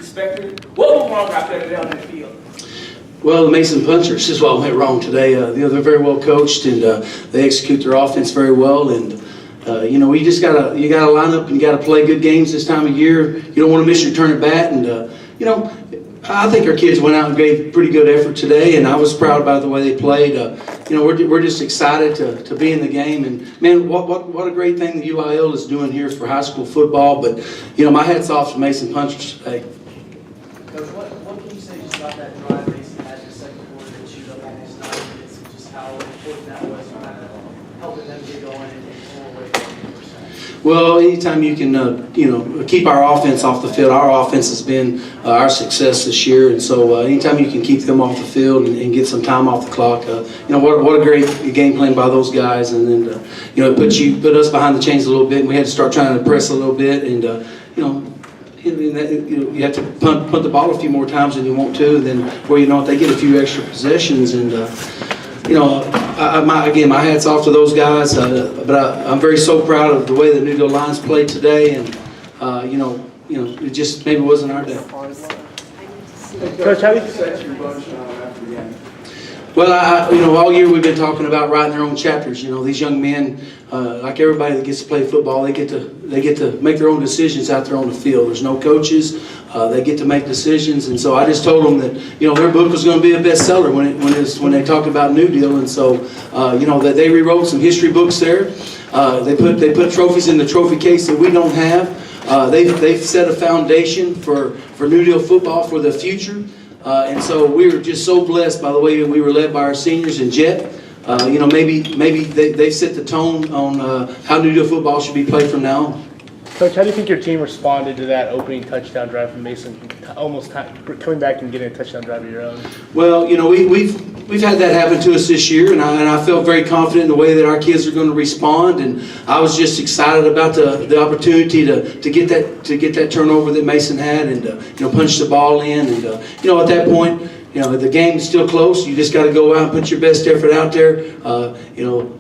expected? What went wrong out there down the field? Well, the Mason Punchers is what went wrong today. They're very well coached, and they execute their offense very well. And you just gotta line up and you gotta play good games this time of year. You don't want to miss your turn at bat. And I think our kids went out and gave pretty good effort today, and I was proud about the way they played. We're just excited to be in the game. And man, what a great thing that UIL is doing here for high school football. But my hat's off to Mason Punchers today. Coach, what can you say just about that drive Mason had in the second quarter that chewed up almost 9 minutes, and just how important that was kind of helping them get going and pull away from 100%? Well, anytime you can, keep our offense off the field, our offense has been our success this year, and so anytime you can keep them off the field and get some time off the clock, what a great game plan by those guys, and then put us behind the chains a little bit, and we had to start trying to press a little bit, and you have to punt the ball a few more times than you want to, and then they get a few extra possessions, and my hat's off to those guys, but I'm so proud of the way the Newdale Lions played today, and it just maybe wasn't our day. Coach, how do you Set your bunch after the game. Well, all year we've been talking about writing their own chapters. These young men, like everybody that gets to play football, they get to make their own decisions out there on the field. There's no coaches. They get to make decisions, and so I just told them that their book was going to be a bestseller when they talked about Newdale, and so that they rewrote some history books there. They put trophies in the trophy case that we don't have. They've set a foundation for Newdale football for the future. And so we were just so blessed by the way we were led by our seniors and Jet. Maybe they've set the tone on how Newdale football should be played from now on. Coach, how do you think your team responded to that opening touchdown drive from Mason, almost coming back and getting a touchdown drive of your own? Well, we've had that happen to us this year, and I felt very confident in the way that our kids are going to respond, and I was just excited about the opportunity to get that turnover that Mason had, and punch the ball in, and at that point, the game is still close. You just got to go out and put your best effort out there.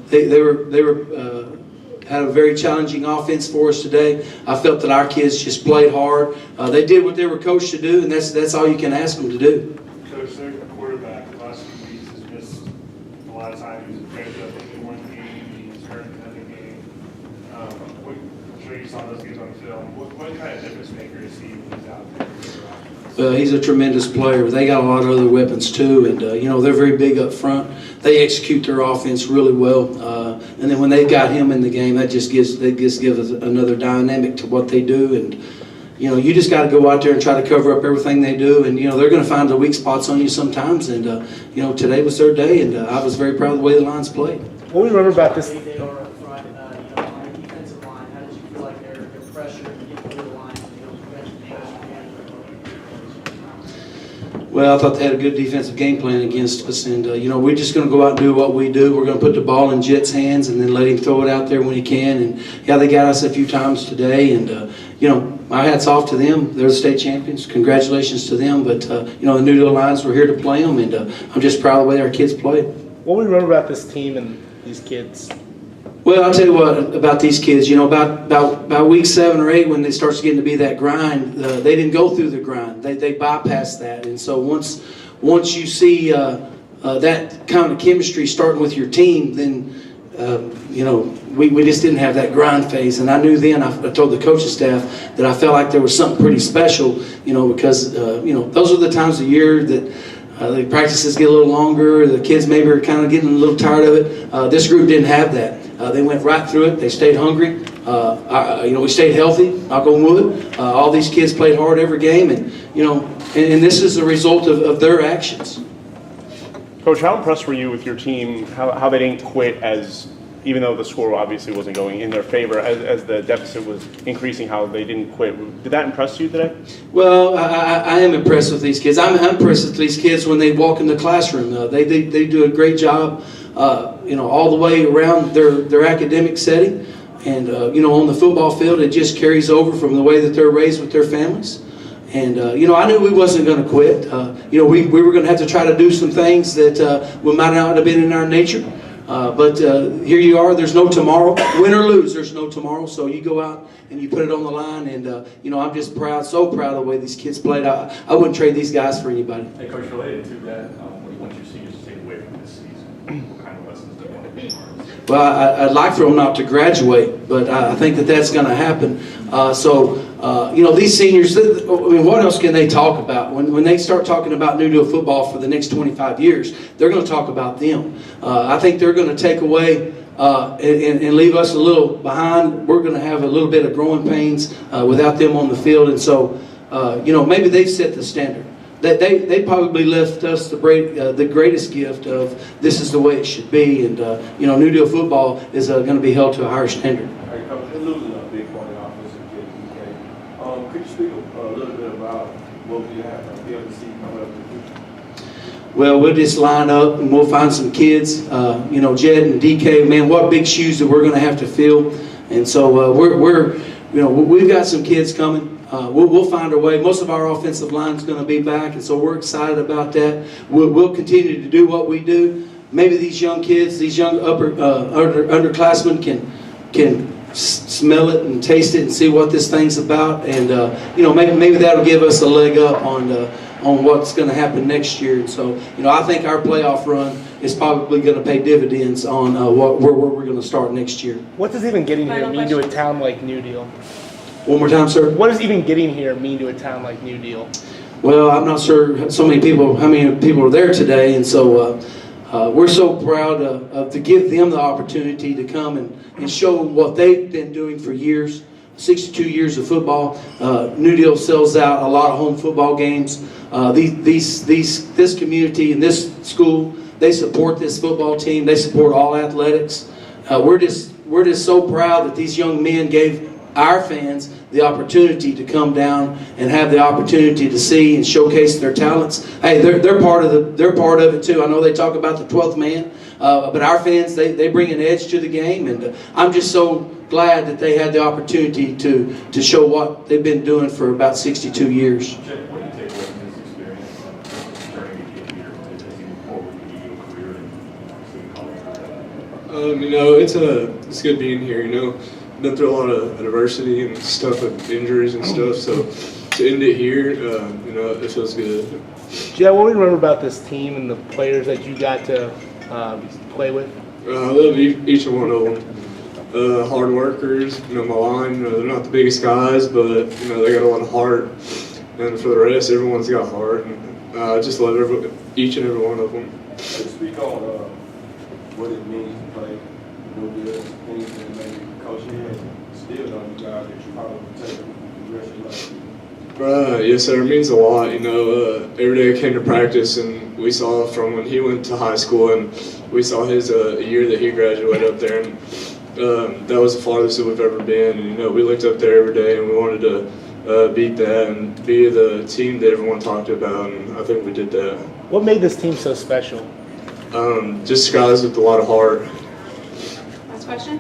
They had a very challenging offense for us today. I felt that our kids just played hard. They did what they were coached to do, and that's all you can ask them to do. Coach, their quarterback the last few weeks has missed a lot of time. He was great in one game. He's hurt in another game. I'm sure you saw those games on film. What kind of difference maker is he when he's out there? He's a tremendous player. They got a lot of other weapons too, and they're very big up front. They execute their offense really well, and then when they've got him in the game, that just gives us another dynamic to what they do. And you just got to go out there and try to cover up everything they do, and they're going to find the weak spots on you sometimes. And today was their day, and I was very proud of the way the Lions played. What do you remember about this? They are up front, on the defensive line. How did you feel like their pressure to get through the line, prevent the pass? Well, I thought they had a good defensive game plan against us, and we're just going to go out and do what we do. We're going to put the ball in Jet's hands and then let him throw it out there when he can. And they got us a few times today, and my hat's off to them. They're the state champions. Congratulations to them. But the Newdale Lions were here to play them, and I'm just proud of the way our kids played. What do you remember about this team and these kids? Well, I'll tell you what about these kids. About week 7 or 8, when it starts getting to be that grind, they didn't go through the grind. They bypassed that, and so once you see that kind of chemistry starting with your team, then we just didn't have that grind phase. And I knew then. I told the coaching staff that I felt like there was something pretty special. Because those are the times of year that. The practices get a little longer. The kids maybe are kind of getting a little tired of it. This group didn't have that. They went right through it. They stayed hungry. We stayed healthy. Knock on wood. All these kids played hard every game, and this is a result of their actions. Coach, how impressed were you with your team? How they didn't quit even though the score obviously wasn't going in their favor, as the deficit was increasing, how they didn't quit. Did that impress you today? Well, I am impressed with these kids. I'm impressed with these kids when they walk in the classroom. They do a great job, all the way around their academic setting. And, on the football field, it just carries over from the way that they're raised with their families. And, I knew we wasn't going to quit. We were going to have to try to do some things that we might not have been in our nature. But here you are. There's no tomorrow. Win or lose, there's no tomorrow. So you go out and you put it on the line. And I'm just proud, so proud of the way these kids played. I wouldn't trade these guys for anybody. Hey, Coach, related to that, what do you want your seniors to take away from this season? What kind of lessons do you want to learn? Well, I'd like for them not to graduate, but I think that's going to happen. These seniors, what else can they talk about? When they start talking about New Deal football for the next 25 years, they're going to talk about them. I think they're going to take away and leave us a little behind. We're going to have a little bit of growing pains without them on the field. And so, maybe they've set the standard. They probably left us the greatest gift of this is the way it should be. And, New Deal football is going to be held to a higher standard. All right, Coach, you're losing a big part of the offensive kid, DK. Could you speak a little bit about what we have to be able to see coming up in the future? Well, we'll just line up and we'll find some kids. Jed and DK, man, what big shoes that we're going to have to fill. And so we've got some kids coming. We'll find our way. Most of our offensive line is going to be back, and so we're excited about that. We'll continue to do what we do. Maybe these young kids, these young underclassmen can smell it and taste it and see what this thing's about, and maybe that'll give us a leg up on what's going to happen next year. And so I think our playoff run is probably going to pay dividends on where we're going to start next year. What does even getting here Final mean to a question. town like New Deal? One more time, sir. What does even getting here mean to a town like New Deal? Well, I'm not sure how many people are there today, and so we're so proud to give them the opportunity to come and show what they've been doing for years. 62 years of football. New Deal sells out a lot of home football games. This community and this school, they support this football team. They support all athletics. We're just so proud that these young men gave our fans the opportunity to come down and have the opportunity to see and showcase their talents. Hey, they're part of it too. I know they talk about the 12th man, but our fans they bring an edge to the game, and I'm just so glad that they had the opportunity to show what they've been doing for about 62 years. What do you take away from this experience during a kid year as you move forward in your career and college? It's good being here. Been through a lot of adversity and stuff with injuries and stuff, so to end it here, it feels good. Jed, what do you remember about this team and the players that you got to play with? I love each one of them. Hard workers, my line, they're not the biggest guys, but they got a lot of heart. And for the rest, everyone's got heart. And I just love each and every one of them. Speak on what it means to play New Deal, things that maybe Coach has instilled on you guys that you probably will take the rest of your life. Yes, sir. It means a lot. Every day I came to practice, and we saw from when he went to high school, and we saw his year that he graduated up there, and that was the farthest that we've ever been. And we looked up there every day, and we wanted to beat that and be the team that everyone talked about, and I think we did that. What made this team so special? Just guys with a lot of heart. Last question?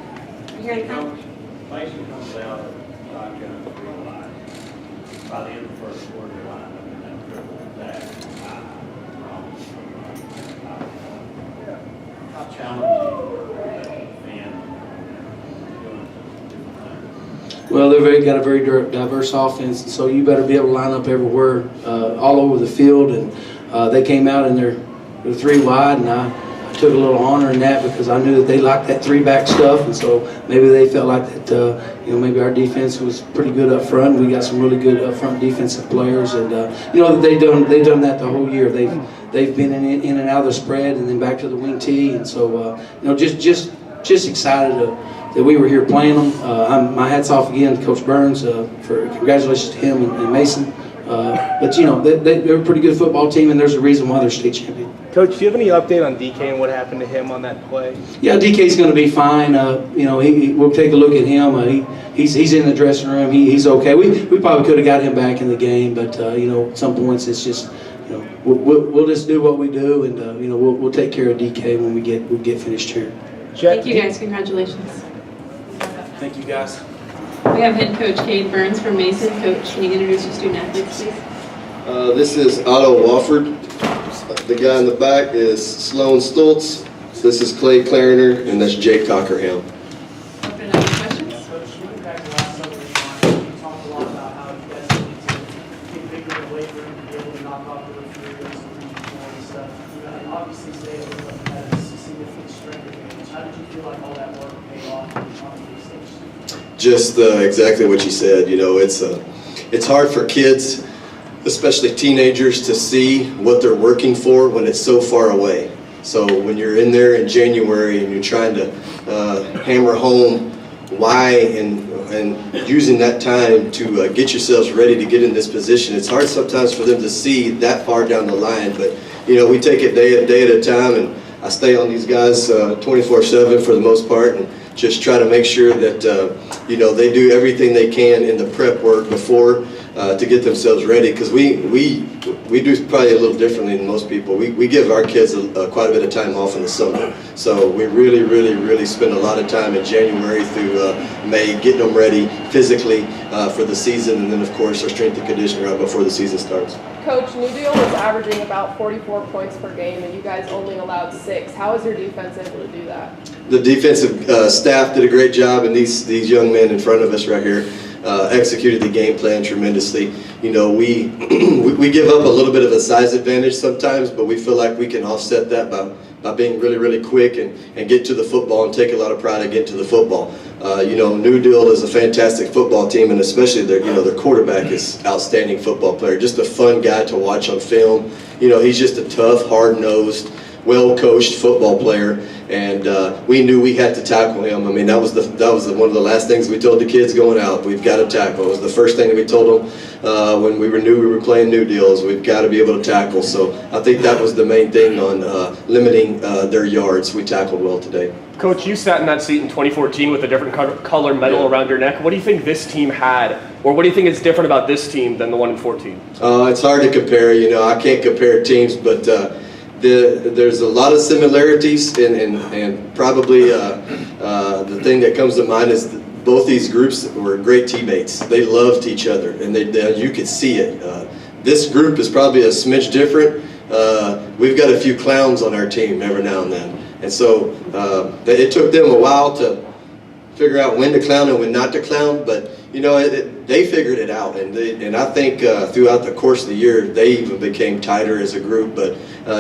Here you come. Mason comes out of shotgun three line. By the end of the first quarter, line up in that triple back. How challenging is that fan doing different things? Well, they've got a very diverse offense, and so you better be able to line up everywhere, all over the field. And they came out in their 3 wide, and I took a little honor in that because I knew that they liked that 3-back stuff, and so maybe they felt like that. Maybe our defense was pretty good up front. We got some really good up front defensive players, and they've done that the whole year. They've been in and out of the spread, and then back to the wing tee, and so just excited that we were here playing them. My hat's off again to Coach Burns for congratulations to him and Mason. But they're a pretty good football team, and there's a reason why they're state champion. Coach, do you have any update on DK and what happened to him on that play? Yeah, DK's going to be fine. We'll take a look at him. He's in the dressing room. He's okay. We probably could have got him back in the game, but at some points it's just we'll just do what we do, and we'll take care of DK when we get finished here. Thank you guys. Congratulations. Thank you guys. We have head coach Cade Burns from Mason. Coach, can you introduce your student athletes, please? This is Otto Wofford. The guy in the back is Sloan Stoltz. This is Clay Clariner, and that's Jake Cockerham. Open it up for questions. Coach, looking back to last summer's line, you talked a lot about how you guys need to get bigger in the weight room to be able to knock off the refrigerators and and stuff. And obviously, today it looked like you had a significant strength advantage. How did you feel like all that work paid off on the stage? Just exactly what you said. You know, it's hard for kids, especially teenagers, to see what they're working for when it's so far away. So when you're in there in January and you're trying to hammer home why and using that time to get yourselves ready to get in this position, it's hard sometimes for them to see that far down the line. But you know, we take it day at a time, and I stay on these guys 24/7 for the most part, and just try to make sure that you know, they do everything they can in the prep work before to get themselves ready, because we do probably a little differently than most people. We give our kids quite a bit of time off in the summer, so we really spend a lot of time in January through May getting them ready physically for the season, and then of course our strength and conditioning right before the season starts. Coach, New Deal was averaging about 44 points per game, and you guys only allowed 6. How was your defense able to do that? The defensive staff did a great job, and these young men in front of us right here executed the game plan tremendously. You know, we give up a little bit of a size advantage sometimes, but we feel like we can offset that by being really quick and get to the football and take a lot of pride in getting to the football. You know, New Deal is a fantastic football team, and especially their quarterback is outstanding football player. Just a fun guy to watch on film. You know, he's just a tough, hard-nosed, well-coached football player, and we knew we had to tackle him. I mean, that was one of the last things we told the kids going out. We've got to tackle. It was the first thing that we told them when we knew we were playing New Deals. We've got to be able to tackle. So I think that was the main thing on limiting their yards. We tackled well today. Coach, you sat in that seat in 2014 with a different color medal around your neck. What do you think this team had, or what do you think is different about this team than the one in 14? It's hard to compare. You know, I can't compare teams, but there's a lot of similarities, and probably the thing that comes to mind is both these groups were great teammates. They loved each other, and you could see it. This group is probably a smidge different. We've got a few clowns on our team every now and then. And so it took them a while to figure out when to clown and when not to clown, but you know, they figured it out, and I think throughout the course of the year they even became tighter as a group. But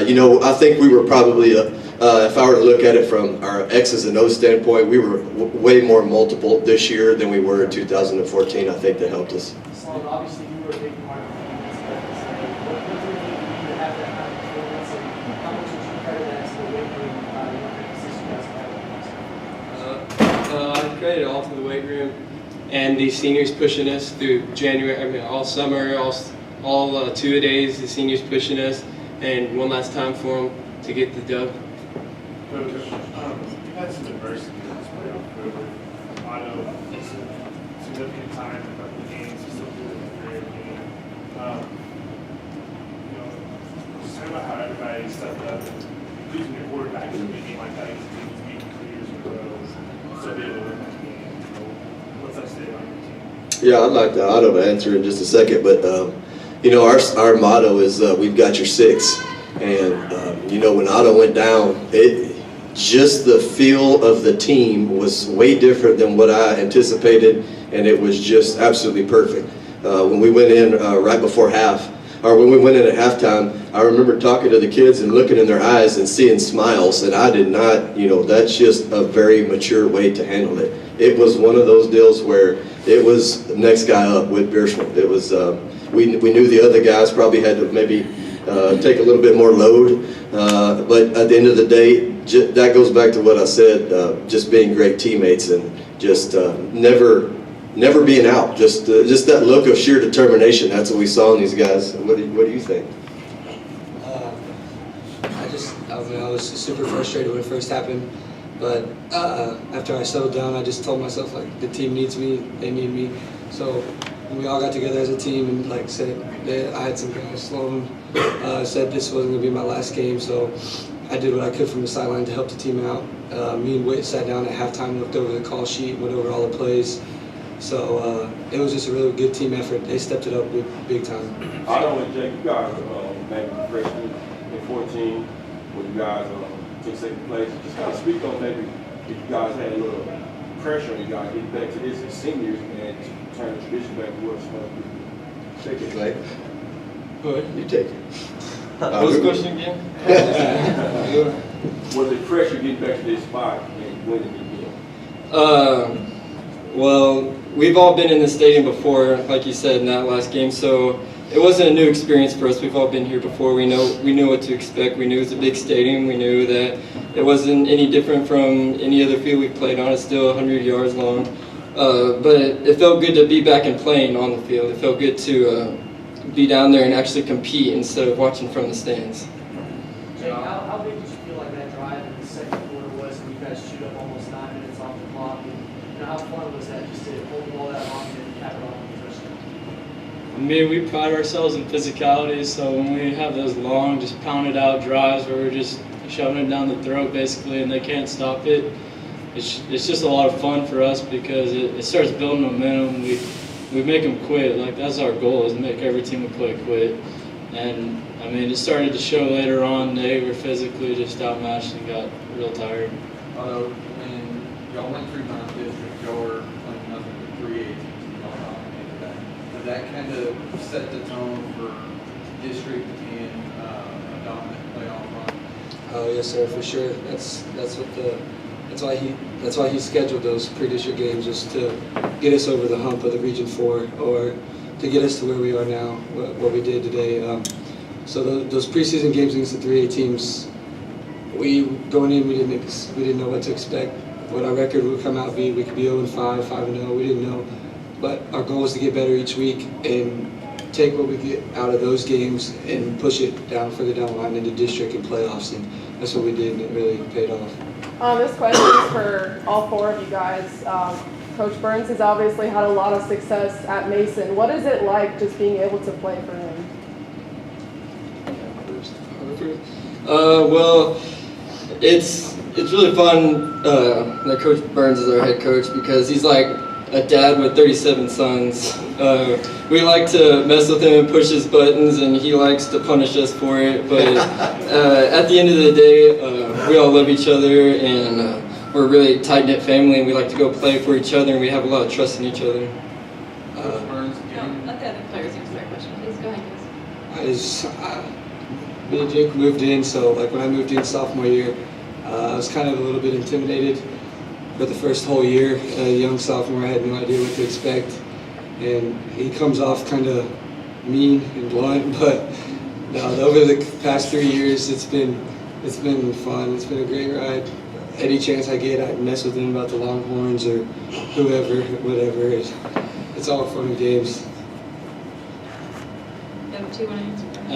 you know, I think we were probably, if I were to look at it from our X's and O's standpoint, we were way more multiple this year than we were in 2014. I think that helped us. Sloan, obviously you were a big part of the defense, but what do you think you need to have that kind of performance, and how much would you credit that to the weight room, emphasis you guys had? I credit it all to the weight room and the seniors pushing us through January. I mean, all summer, all two-a-days, the seniors pushing us, and one last time for them to get the dub. Coach, you had some adversity in this playoff. I know it's a significant time, a couple of games, you still do it in the great game. You know, just talk about how everybody stepped up and losing your quarterback in a big game like that. He's beaten 3 years in a row, so be able to win that game. You know, what's that state on your team? Yeah, I'd like to Otto to answer in just a second, but you know, our motto is we've got your 6, and you know, when Otto went down, just the feel of the team was way different than what I anticipated, and it was just absolutely perfect. When we went in right before when we went in at halftime, I remember talking to the kids and looking in their eyes and seeing smiles, and I did not, you know, that's just a very mature way to handle it. It was one of those deals where it was the next guy up with Beerschel. It was, we knew the other guys probably had to maybe take a little bit more load, but at the end of the day, that goes back to what I said, just being great teammates and just never being out. Just that look of sheer determination. That's what we saw in these guys. What do you think? I was super frustrated when it first happened, but after I settled down, I just told myself, like, the team needs me, they need me. So when we all got together as a team, and like said, I had some guys, Sloan said this wasn't going to be my last game, so I did what I could from the sideline to help the team out. Me and Whit sat down at halftime, looked over the call sheet, went over all the plays. So it was just a really good team effort. They stepped it up big time. Otto and Jake, you guys maybe freshmen in 14 when you guys took second place. Just kind of speak on maybe if you guys had a little pressure on you guys getting back to this as seniors and to turn the tradition back to what it's supposed to be. Take it, Clay. Go ahead. You take it. What was the question again? Was it pressure getting back to this spot and winning again? Well, we've all been in the stadium before, like you said, in that last game, so it wasn't a new experience for us. We've all been here before. We knew what to expect. We knew it was a big stadium. We knew that it wasn't any different from any other field we played on. It's still 100 yards long. But it felt good to be back and playing on the field. It felt good to be down there and actually compete instead of watching from the stands. Jake, how big did you feel like that drive in the second quarter was when you guys shoot up almost 9 minutes off the clock? And how fun was that just to hold the ball that long and cap it off with a touchdown? I mean, we pride ourselves in physicality, so when we have those long, just pounded out drives where we're just shoving it down the throat basically and they can't stop it, it's just a lot of fun for us because it starts building momentum. We make them quit. Like, that's our goal, is to make every team we play quit. And I mean, it started to show later on. They were physically just outmatched and got real tired. When y'all went through non-district, y'all were playing nothing but 3A teams and y'all dominated that. Did that kind of set the tone for district and a dominant playoff run? Oh yes, sir, for sure. That's why he scheduled those pre-district games, just to get us over the hump of the Region 4, or to get us to where we are now, what we did today. So those preseason games against the 3A teams, going in, we didn't know what to expect, what our record would come out be. We could be 0-5, 5-0. We didn't know, but our goal was to get better each week and take what we get out of those games and push it further down the line into district and playoffs, and that's what we did, and it really paid off. This question is for all four of you guys. Coach Burns has obviously had a lot of success at Mason. What is it like just being able to play for him? Well, it's really fun that Coach Burns is our head coach because he's like a dad with 37 sons. We like to mess with him and push his buttons, and he likes to punish us for it. But at the end of the day, we all love each other, and we're a really tight-knit family, and we like to go play for each other, and we have a lot of trust in each other. Let the other players answer that question, please. Go ahead, guys. Me and Jake moved in, so like when I moved in sophomore year, I was kind of a little bit intimidated for the first whole year. A young sophomore, I had no idea what to expect, and he comes off kind of mean and blunt, but no, over the past 3 years, it's been fun. It's been a great ride. Any chance I get, I mess with him about the Longhorns or whoever, whatever. It's all fun and games. Do you want to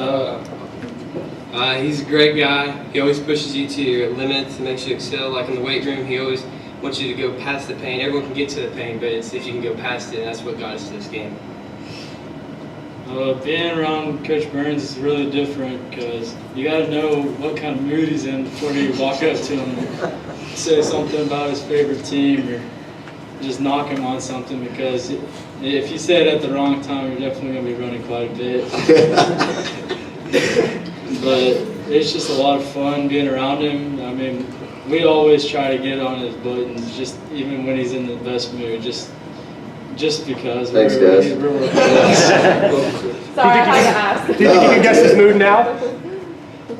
answer? He's a great guy. He always pushes you to your limits and makes you excel. Like in the weight room, he always wants you to go past the pain. Everyone can get to the pain, but it's if you can go past it, and that's what got us to this game. Being around Coach Burns is really different because you got to know what kind of mood he's in before you walk up to him and say something about his favorite team or just knock him on something, because if you say it at the wrong time, you're definitely going to be running quite a bit. But it's just a lot of fun being around him. I mean, we always try to get on his buttons, just even when he's in the best mood, just because. Thanks, guys. Sorry, I had to ask. Do you think you can guess his mood now?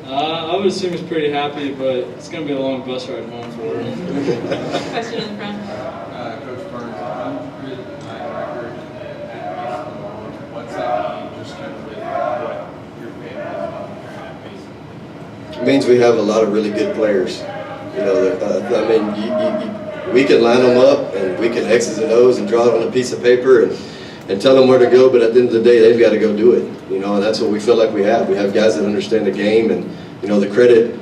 I would assume he's pretty happy, but it's going to be a long bus ride home for him. Question in the front. Coach Burns, 109 record at Mason. What's that mean, just generally, what your family is about at Mason? It means we have a lot of really good players. You know, I mean, we can line them up and we can X's and O's and draw it on a piece of paper and tell them where to go, but at the end of the day, they've got to go do it. You know, and that's what we feel like we have. We have guys that understand the game, and, you know, the credit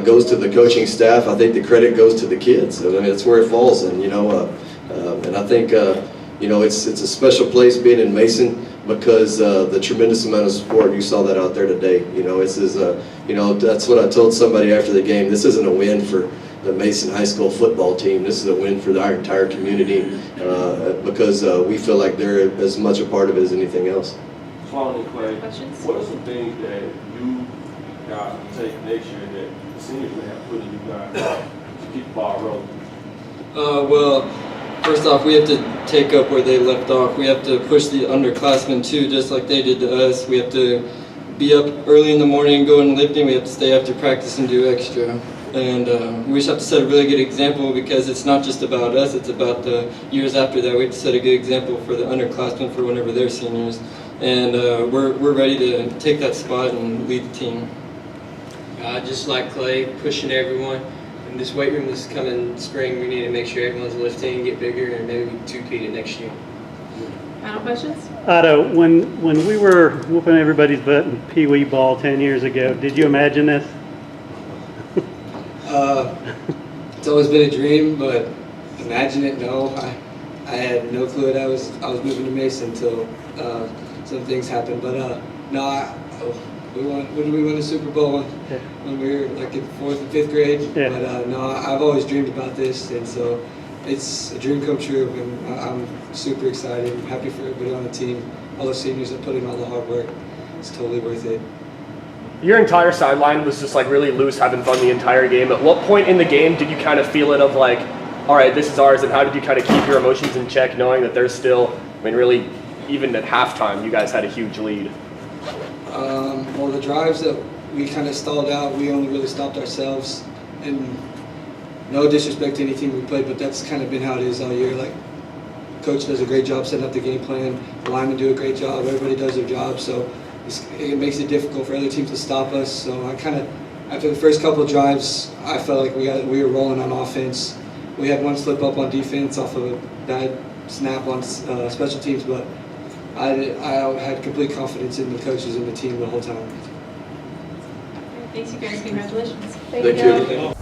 goes to the coaching staff. I think the credit goes to the kids. I mean, that's where it falls, and, you know, and I think, you know, it's a special place being in Mason because the tremendous amount of support, you saw that out there today. You know, you know, that's what I told somebody after the game. This isn't a win for the Mason High School football team. This is a win for our entire community because we feel like they're as much a part of it as anything else. Sloan and Clay, Questions? what are some things that you guys can take next year that seniors may have put in you guys to keep the ball rolling? Well, first off, we have to take up where they left off. We have to push the underclassmen too, just like they did to us. We have to be up early in the morning, going lifting. We have to stay after practice and do extra. And we just have to set a really good example, because it's not just about us, it's about the years after that. We have to set a good example for the underclassmen for whenever they're seniors. And we're ready to take that spot and lead the team. Just like Clay, pushing everyone. In this weight room this coming spring, we need to make sure everyone's lifting, get bigger, and maybe we two-peat it next year. Final questions? Otto, when we were whooping everybody's butt in Pee Wee ball 10 years ago, did you imagine this? It's always been a dream, but imagine it, no. I had no clue that I was moving to Mason until some things happened. But no, when did we win the Super Bowl? When we were like in 4th and 5th grade. Yeah. But no, I've always dreamed about this, and so it's a dream come true, and I'm super excited. I'm happy for everybody on the team, all the seniors that put in all the hard work. It's totally worth it. Your entire sideline was just like really loose, having fun the entire game. At what point in the game did you kind of feel it of like, all right, this is ours, and how did you kind of keep your emotions in check, knowing that there's still, I mean, really, even at halftime, you guys had a huge lead? Well, the drives that we kind of stalled out, we only really stopped ourselves. And no disrespect to any team we played, but that's kind of been how it is all year. Like, coach does a great job setting up the game plan. The linemen do a great job. Everybody does their job. So it makes it difficult for other teams to stop us. So I kind of, after the first couple of drives, I felt like we were rolling on offense. We had one slip up on defense off of a bad snap on special teams, but I had complete confidence in the coaches and the team the whole time. Thanks, you guys. Congratulations. Thank you.